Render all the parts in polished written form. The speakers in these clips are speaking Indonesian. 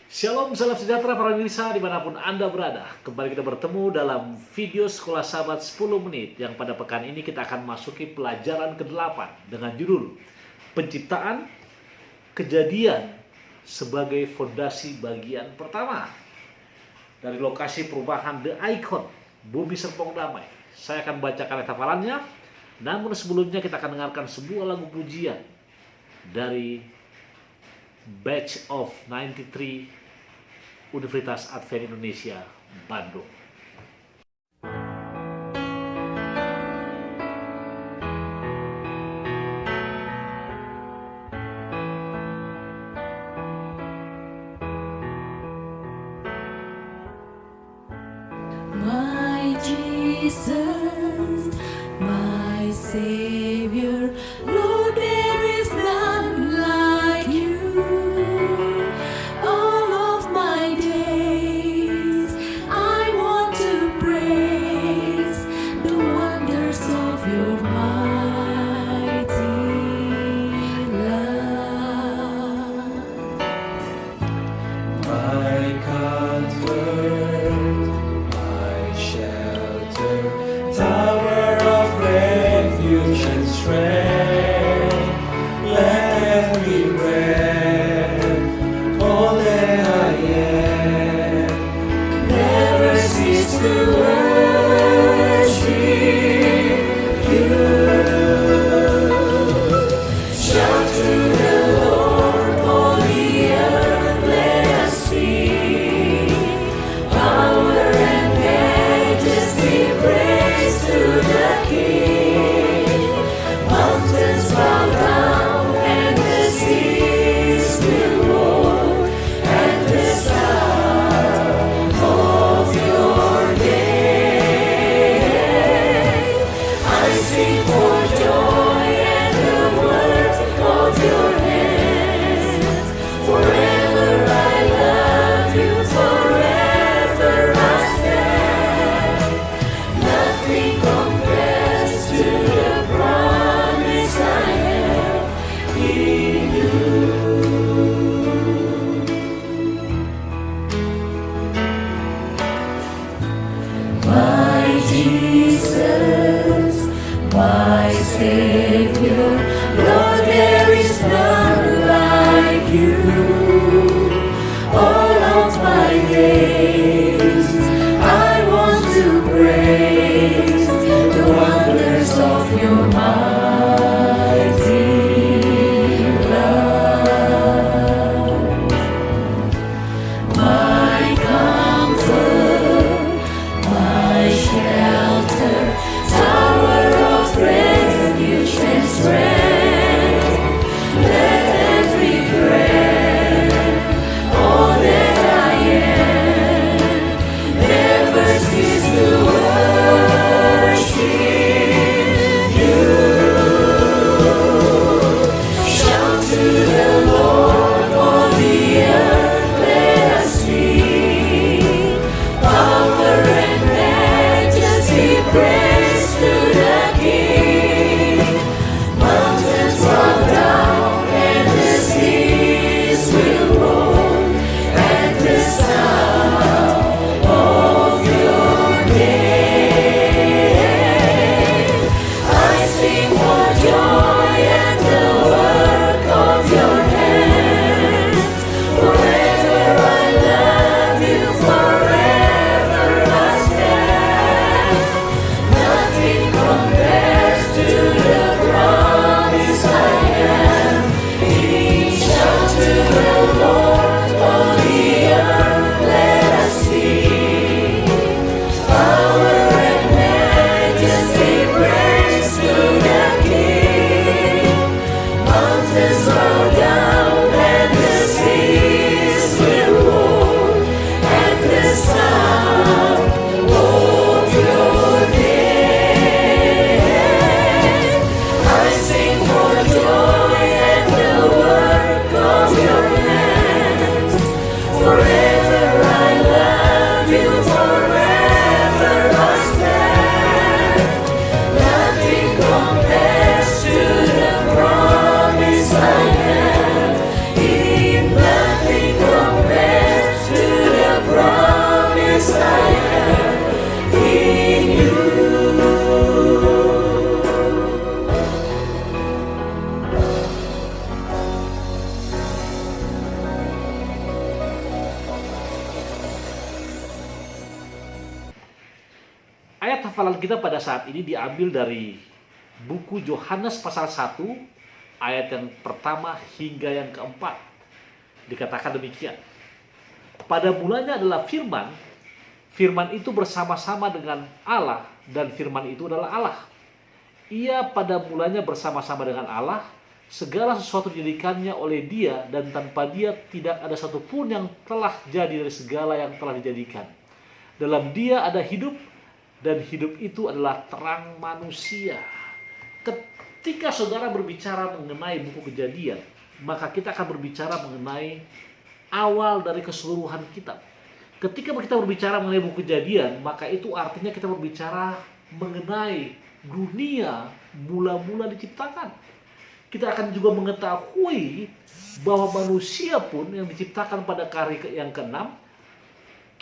Shalom, salam sejahtera para pemirsa dimanapun Anda berada. Kembali kita bertemu dalam video Sekolah Sahabat 10 menit yang pada pekan ini kita akan masuki pelajaran ke-8 dengan judul Penciptaan Kejadian sebagai fondasi bagian pertama. Dari lokasi perubahan The Icon, Bumi Serpong Damai. Saya akan bacakan ayat hafalannya, namun sebelumnya kita akan dengarkan sebuah lagu pujian dari Batch of 93 Universitas Advent Indonesia, Bandung. My Jesus, my Savior, Lord, there is none like you. All of my days, I want to praise the wonders of your mighty love. My comfort, my shelter, tower of refuge and strength, let everywhere, all that I am, never cease to worship you. Shout to the Lord, all the earth, let us sing. Power and majesty, praise to the King. Mountains bow down and the seas will roar at the sound of your name. Ayat hafalan kita pada saat ini diambil dari buku Yohanes pasal 1 ayat yang pertama hingga yang keempat. Dikatakan demikian. Pada mulanya adalah firman, firman itu bersama-sama dengan Allah dan firman itu adalah Allah. Ia pada mulanya bersama-sama dengan Allah, segala sesuatu dijadikannya oleh Dia dan tanpa Dia tidak ada satupun yang telah jadi dari segala yang telah dijadikan. Dalam Dia ada hidup dan hidup itu adalah terang manusia. Ketika saudara berbicara mengenai buku Kejadian, maka kita akan berbicara mengenai awal dari keseluruhan kitab. Ketika kita berbicara mengenai buku Kejadian, maka itu artinya kita berbicara mengenai dunia mula-mula diciptakan. Kita akan juga mengetahui bahwa manusia pun yang diciptakan pada hari yang ke-6,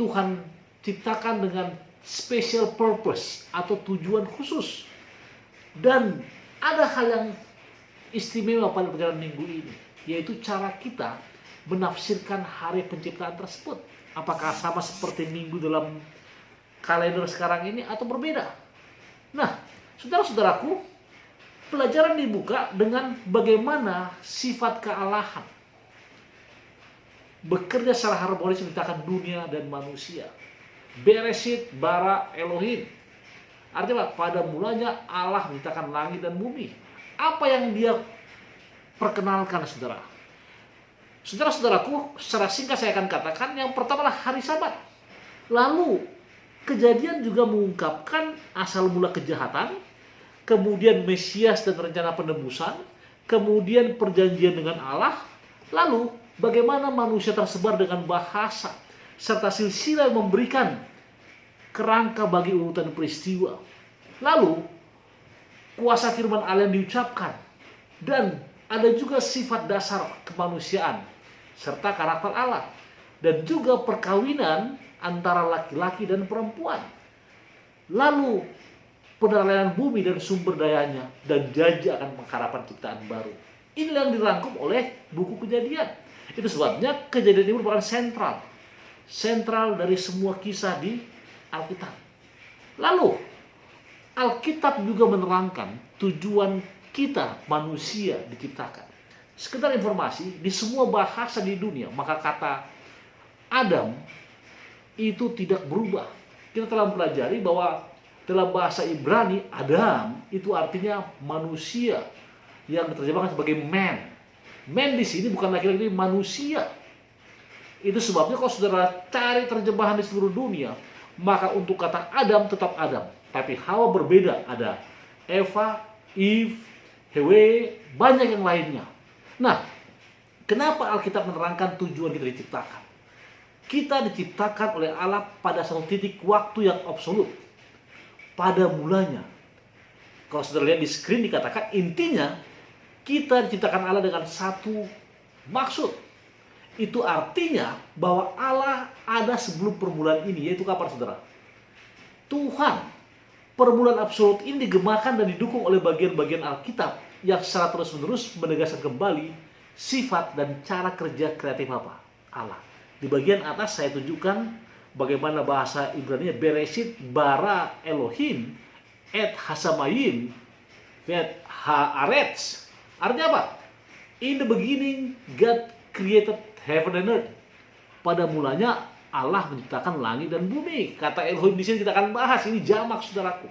Tuhan ciptakan dengan special purpose atau tujuan khusus. Dan ada hal yang istimewa pada perjalanan minggu ini, yaitu cara kita menafsirkan hari penciptaan tersebut. Apakah sama seperti minggu dalam kalender sekarang ini atau berbeda? Nah, saudara-saudaraku, pelajaran dibuka dengan bagaimana sifat kealahan bekerja secara harmonis menciptakan dunia dan manusia. Bereshit bara Elohim. Artinya pada mulanya Allah menciptakan langit dan bumi. Apa yang Dia perkenalkan, saudara? Saudara-saudaraku, secara singkat saya akan katakan, yang pertama adalah hari Sabat. Lalu Kejadian juga mengungkapkan asal mula kejahatan, kemudian Mesias dan rencana penebusan, kemudian perjanjian dengan Allah, lalu bagaimana manusia tersebar dengan bahasa, serta silsilah yang memberikan kerangka bagi urutan peristiwa. Lalu kuasa firman Allah yang diucapkan, dan ada juga sifat dasar kemanusiaan serta karakter Allah, dan juga perkawinan antara laki-laki dan perempuan. Lalu penilaian bumi dan sumber dayanya, dan janji akan pengharapan ciptaan baru. Inilah yang dirangkum oleh buku Kejadian. Itu sebabnya Kejadian ini merupakan sentral dari semua kisah di Alkitab. Lalu Alkitab juga menerangkan tujuan kita manusia diciptakan. Sekedar informasi, di semua bahasa di dunia, maka kata Adam itu tidak berubah. Kita telah mempelajari bahwa dalam bahasa Ibrani, Adam itu artinya manusia, yang diterjemahkan sebagai man. Man di sini bukan laki-laki, manusia. Itu sebabnya kalau saudara cari terjemahan di seluruh dunia, maka untuk kata Adam tetap Adam, tapi Hawa berbeda. Ada Eva, Eve, Hewe, banyak yang lainnya. Nah, kenapa Alkitab menerangkan tujuan kita diciptakan? Kita diciptakan oleh Allah pada satu titik waktu yang absolut. Pada mulanya. Kalau saudara lihat di screen dikatakan intinya kita diciptakan Allah dengan satu maksud. Itu artinya bahwa Allah ada sebelum permulaan ini, yaitu kapan, saudara? Tuhan. Permulaan absolut ini digemakan dan didukung oleh bagian-bagian Alkitab yang secara terus-menerus menegaskan kembali sifat dan cara kerja kreatif apa? Allah. Di bagian atas saya tunjukkan bagaimana bahasa Ibrani Bereshit bara Elohim et hasamayim vet haaretz. Artinya apa? In the beginning God created heaven and earth. Pada mulanya Allah menciptakan langit dan bumi. Kata Elohim di sini kita akan bahas, ini jamak, saudaraku.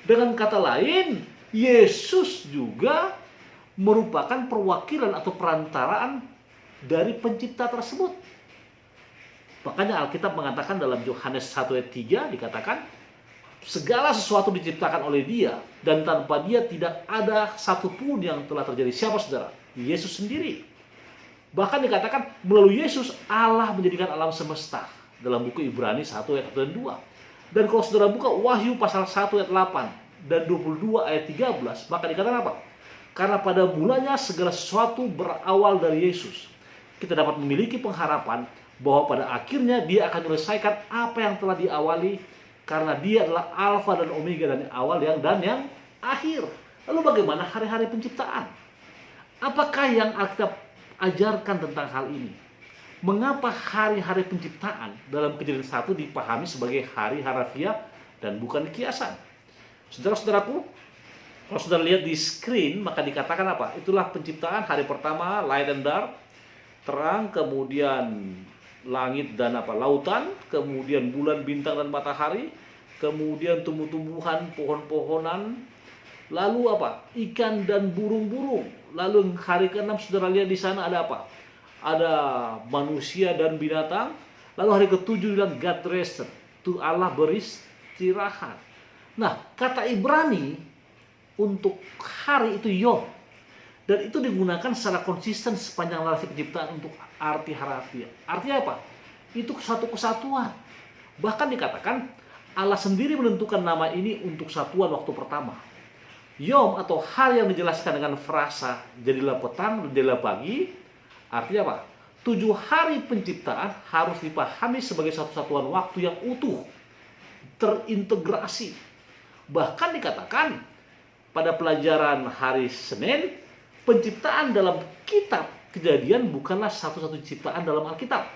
Dengan kata lain, Yesus juga merupakan perwakilan atau perantaraan dari pencipta tersebut. Makanya Alkitab mengatakan dalam Yohanes 1 ayat 3 dikatakan segala sesuatu diciptakan oleh Dia dan tanpa Dia tidak ada satupun yang telah terjadi. Siapa, saudara? Yesus sendiri. Bahkan dikatakan melalui Yesus Allah menjadikan alam semesta dalam buku Ibrani 1 ayat 1 dan 2. Dan kalau saudara buka Wahyu pasal 1 ayat 8 dan 22 ayat 13, maka dikatakan apa? Karena pada mulanya segala sesuatu berawal dari Yesus. Kita dapat memiliki pengharapan bahwa pada akhirnya Dia akan menyelesaikan apa yang telah diawali, karena Dia adalah Alfa dan Omega, dan awal dan yang akhir. Lalu bagaimana hari-hari penciptaan? Apakah yang Alkitab ajarkan tentang hal ini? Mengapa hari-hari penciptaan dalam Kejadian 1 dipahami sebagai hari harafiah dan bukan kiasan? Saudara-saudaraku, kalau saudara lihat di screen, maka dikatakan apa? Itulah penciptaan hari pertama, light and dark, terang, kemudian langit dan lautan, kemudian bulan, bintang dan matahari, kemudian tumbuh-tumbuhan, pohon-pohonan, lalu apa? Ikan dan burung-burung. Lalu hari ke-6 saudara lihat di sana ada apa? Ada manusia dan binatang. Lalu hari ke-7 bilang God rested, itu Allah beristirahat. Nah, kata Ibrani untuk hari itu Yom, dan itu digunakan secara konsisten sepanjang narasi penciptaan untuk arti harafiah. Artinya apa? Itu satu kesatuan. Bahkan dikatakan Allah sendiri menentukan nama ini untuk satuan waktu pertama. Yom atau hari yang dijelaskan dengan frasa jadilah petang, jadilah pagi. Artinya apa? 7 hari penciptaan harus dipahami sebagai satu satuan waktu yang utuh, terintegrasi. Bahkan dikatakan pada pelajaran hari Senin, penciptaan dalam kitab Kejadian bukanlah satu-satu ciptaan dalam Alkitab.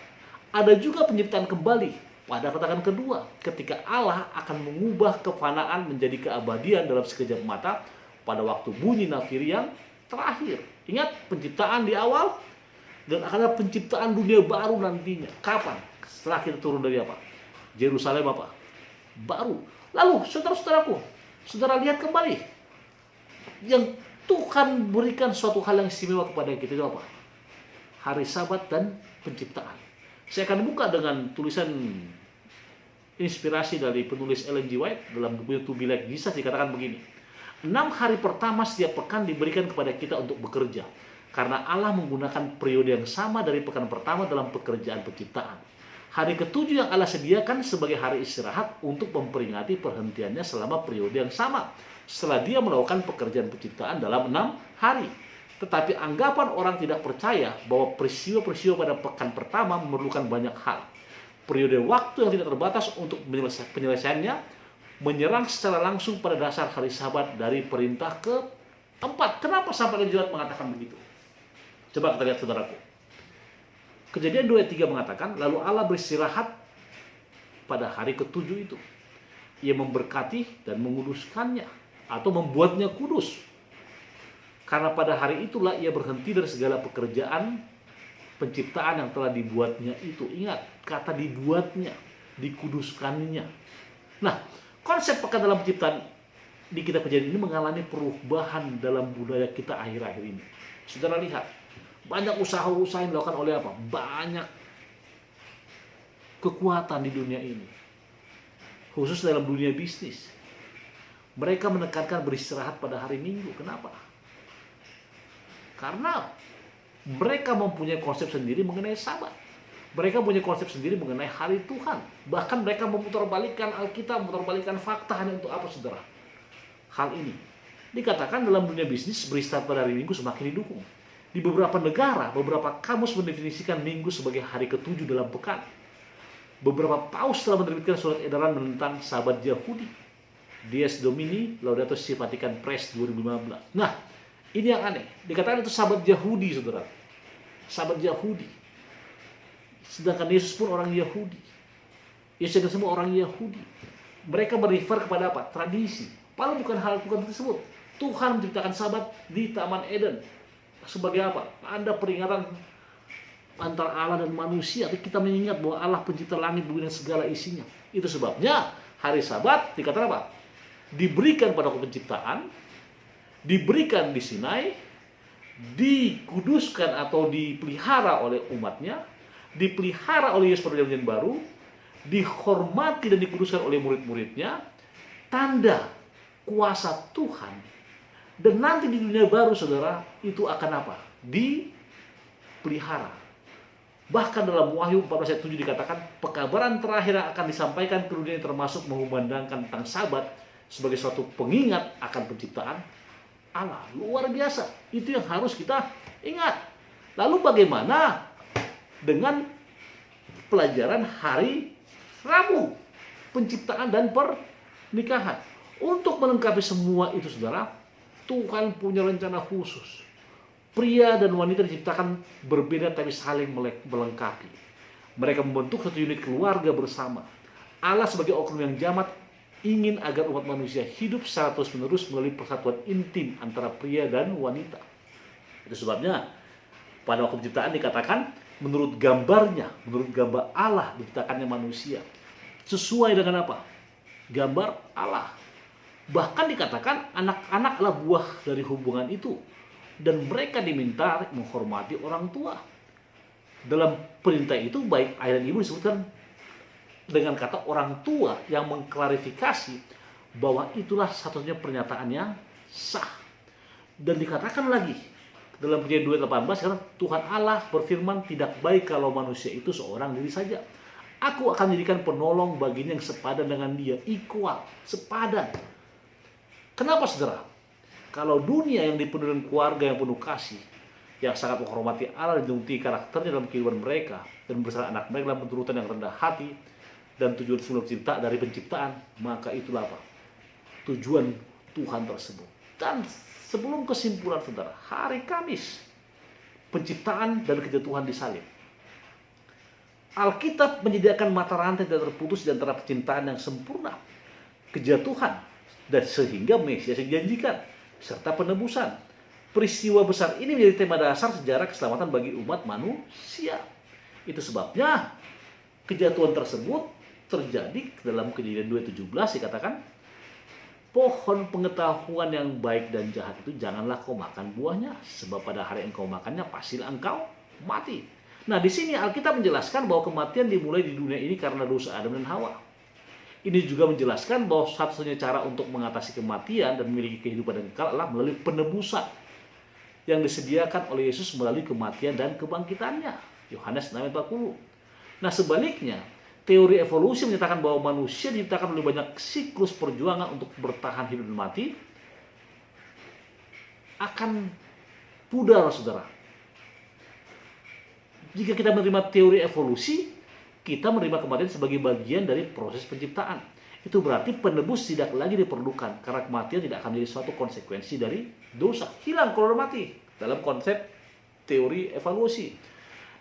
Ada juga penciptaan kembali pada katakan kedua, ketika Allah akan mengubah kefanaan menjadi keabadian dalam sekejap mata pada waktu bunyi nafiri yang terakhir. Ingat penciptaan di awal, dan akan ada penciptaan dunia baru nantinya. Kapan? Setelah kita turun dari apa? Yerusalem apa? Baru. Lalu saudara-saudaraku, saudara lihat kembali, yang Tuhan berikan suatu hal yang istimewa kepada kita itu apa? Hari Sabat dan penciptaan. Saya akan buka dengan tulisan inspirasi dari penulis Ellen G. White dalam buku To Be Like Jesus. Dikatakan begini, 6 hari pertama setiap pekan diberikan kepada kita untuk bekerja, karena Allah menggunakan periode yang sama dari pekan pertama dalam pekerjaan penciptaan. Hari ke-7 yang Allah sediakan sebagai hari istirahat untuk memperingati perhentiannya selama periode yang sama, setelah dia melakukan pekerjaan penciptaan dalam 6 hari. Tetapi anggapan orang tidak percaya bahwa peristiwa-peristiwa pada pekan pertama memerlukan banyak hal. Periode waktu yang tidak terbatas untuk penyelesaiannya menyerang secara langsung pada dasar hari Sabat dari perintah ke-4. Kenapa sampai Raja mengatakan begitu? Coba kita lihat saudaraku. Kejadian 2 ayat 3 mengatakan, lalu Allah beristirahat pada hari ke-7 itu. Ia memberkati dan menguduskannya atau membuatnya kudus. Karena pada hari itulah ia berhenti dari segala pekerjaan penciptaan yang telah dibuatnya itu. Ingat, kata dibuatnya, dikuduskannya. Nah, konsep pekan dalam penciptaan di kitab Kejadian ini mengalami perubahan dalam budaya kita akhir-akhir ini. Saudara lihat, banyak usaha-usaha yang dilakukan oleh apa? Banyak kekuatan di dunia ini. Khusus dalam dunia bisnis. Mereka menekankan beristirahat pada hari Minggu. Kenapa? Karena mereka mempunyai konsep sendiri mengenai Sabat. Mereka punya konsep sendiri mengenai hari Tuhan. Bahkan mereka memutarbalikkan Alkitab, memutarbalikkan fakta. Hanya untuk apa, saudara? Hal ini dikatakan dalam dunia bisnis beristirahat pada hari Minggu semakin didukung. Di beberapa negara, beberapa kamus mendefinisikan Minggu sebagai hari ke-7 dalam pekan. Beberapa paus telah menerbitkan surat edaran tentang Sabat Yahudi. Dies Domini Laudato Si Vatican Press 2015. Nah, ini yang aneh. Dikatakan itu Sabat Yahudi, saudara. Sabat Yahudi. Sedangkan Yesus pun orang Yahudi. Yesus dan semua orang Yahudi. Mereka merefer kepada apa? Tradisi. Padahal bukan hal tersebut. Tuhan menciptakan Sabat di Taman Eden. Sebagai apa? Ada peringatan antara Allah dan manusia. Kita mengingat bahwa Allah pencipta langit, bumi dan segala isinya. Itu sebabnya hari Sabat dikatakan apa? Diberikan pada penciptaan, diberikan di Sinai, dikuduskan atau dipelihara oleh umatnya, dipelihara oleh Yesus pada perjanjian baru, dihormati dan dikuduskan oleh murid-muridnya, tanda kuasa Tuhan. Dan nanti di dunia baru, saudara, itu akan apa? Dipelihara. Bahkan dalam Wahyu 14 ayat 7 dikatakan, pekabaran terakhir yang akan disampaikan ke dunia termasuk mengumandangkan tentang Sabat sebagai suatu pengingat akan penciptaan Allah. Luar biasa. Itu yang harus kita ingat. Lalu bagaimana dengan pelajaran hari Rabu, penciptaan dan pernikahan? Untuk melengkapi semua itu, saudara, Tuhan punya rencana khusus. Pria dan wanita diciptakan berbeda tapi saling melengkapi. Mereka membentuk satu unit keluarga bersama. Allah sebagai oknum yang jamak ingin agar umat manusia hidup secara terus-menerus melalui persatuan intim antara pria dan wanita. Itu sebabnya pada waktu penciptaan dikatakan menurut gambarnya, menurut gambar Allah diciptakannya manusia. Sesuai dengan apa? Gambar Allah. Bahkan dikatakan anak-anak adalah buah dari hubungan itu. Dan mereka diminta menghormati orang tua. Dalam perintah itu baik ayah dan ibu disebutkan dengan kata orang tua yang mengklarifikasi bahwa itulah satunya pernyataan yang sah. Dan dikatakan lagi dalam Kejadian 2:18 karena Tuhan Allah berfirman tidak baik kalau manusia itu seorang diri saja. Aku akan jadikan penolong baginya yang sepadan dengan dia, equal, sepadan. Kenapa saudara? Kalau dunia yang dipenuhi dengan keluarga yang penuh kasih, yang sangat menghormati Allah dan mengerti karakternya dalam kehidupan mereka, dan bersama anak mereka dalam keturutan yang rendah hati, dan tujuan semula pencipta dari penciptaan, maka itulah apa? Tujuan Tuhan tersebut. Dan sebelum kesimpulan saudara, hari Kamis, penciptaan dan kejatuhan disalib. Alkitab menyediakan mata rantai dan terputus di antara penciptaan yang sempurna, kejatuhan, dan sehingga Mesias dijanjikan, serta penebusan. Peristiwa besar ini menjadi tema dasar sejarah keselamatan bagi umat manusia. Itu sebabnya kejatuhan tersebut terjadi dalam Kejadian 2:17 dikatakan, pohon pengetahuan yang baik dan jahat itu janganlah kau makan buahnya, sebab pada hari engkau makannya pastilah engkau mati. Nah, di sini Alkitab menjelaskan bahwa kematian dimulai di dunia ini karena dosa Adam dan Hawa. Ini juga menjelaskan bahwa satu-satunya cara untuk mengatasi kematian dan memiliki kehidupan yang kekal adalah melalui penebusan yang disediakan oleh Yesus melalui kematian dan kebangkitannya. Yohanes 6:40. Nah, sebaliknya, teori evolusi menyatakan bahwa manusia diciptakan oleh banyak siklus perjuangan untuk bertahan hidup dan mati akan pudar, saudara. Jika kita menerima teori evolusi, kita menerima kematian sebagai bagian dari proses penciptaan. Itu berarti penebus tidak lagi diperlukan karena kematian tidak akan menjadi suatu konsekuensi dari dosa. Hilang kalau mati dalam konsep teori evolusi.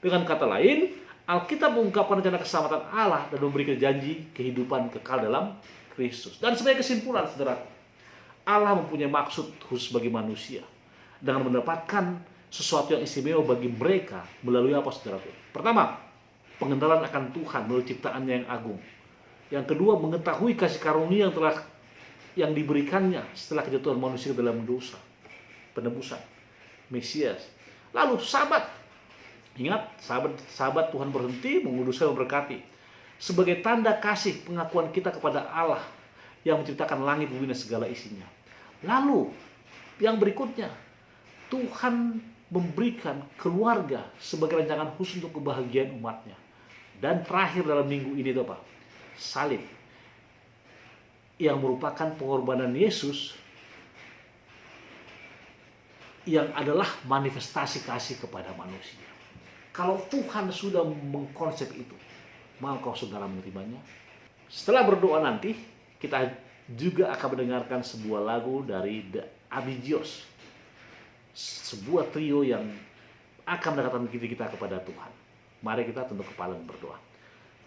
Dengan kata lain, Alkitab mengungkapkan rencana keselamatan Allah dan memberikan janji kehidupan kekal dalam Kristus. Dan sebagai kesimpulan, saudara, Allah mempunyai maksud khusus bagi manusia dengan mendapatkan sesuatu yang istimewa bagi mereka melalui apa, saudara? Pertama, pengenalan akan Tuhan melalui ciptaannya yang agung. Yang kedua, mengetahui kasih karunia yang diberikannya setelah kejatuhan manusia dalam dosa, penebusan, Mesias. Lalu sabat. Ingat, sahabat Tuhan berhenti menguduskan dan memberkati. Sebagai tanda kasih pengakuan kita kepada Allah yang menciptakan langit, bumi, dan segala isinya. Lalu, yang berikutnya, Tuhan memberikan keluarga sebagai rancangan khusus untuk kebahagiaan umatnya. Dan terakhir dalam minggu ini itu apa? Salib. Yang merupakan pengorbanan Yesus yang adalah manifestasi kasih kepada manusia. Kalau Tuhan sudah mengkonsep itu, maka saudara menerimanya. Setelah berdoa nanti, kita juga akan mendengarkan sebuah lagu dari The Abigios, sebuah trio yang akan mendekatkan diri kita kepada Tuhan. Mari kita tunduk kepala dan berdoa.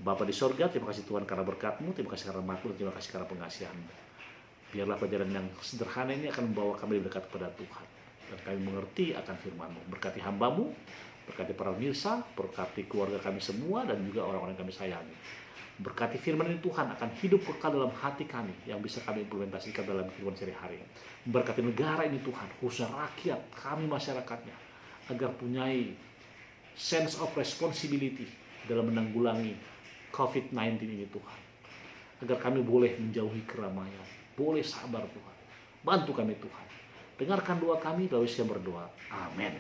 Bapa di sorga, terima kasih Tuhan karena berkat-Mu, terima kasih karena rahmat-Mu, terima kasih karena pengasihan-Mu. Biarlah pelajaran yang sederhana ini akan membawa kami dekat kepada Tuhan. Dan kami mengerti akan firman-Mu. Berkati hamba-Mu, berkati para pemirsa, berkati keluarga kami semua, dan juga orang-orang yang kami sayangi. Berkati firman ini Tuhan akan hidup kekal dalam hati kami yang bisa kami implementasikan dalam kehidupan sehari-hari. Berkati negara ini Tuhan, khususnya rakyat, kami masyarakatnya, agar punyai sense of responsibility dalam menanggulangi COVID-19 ini Tuhan. Agar kami boleh menjauhi keramaian, boleh sabar Tuhan. Bantu kami Tuhan. Dengarkan doa kami, lalu saya berdoa. Amin.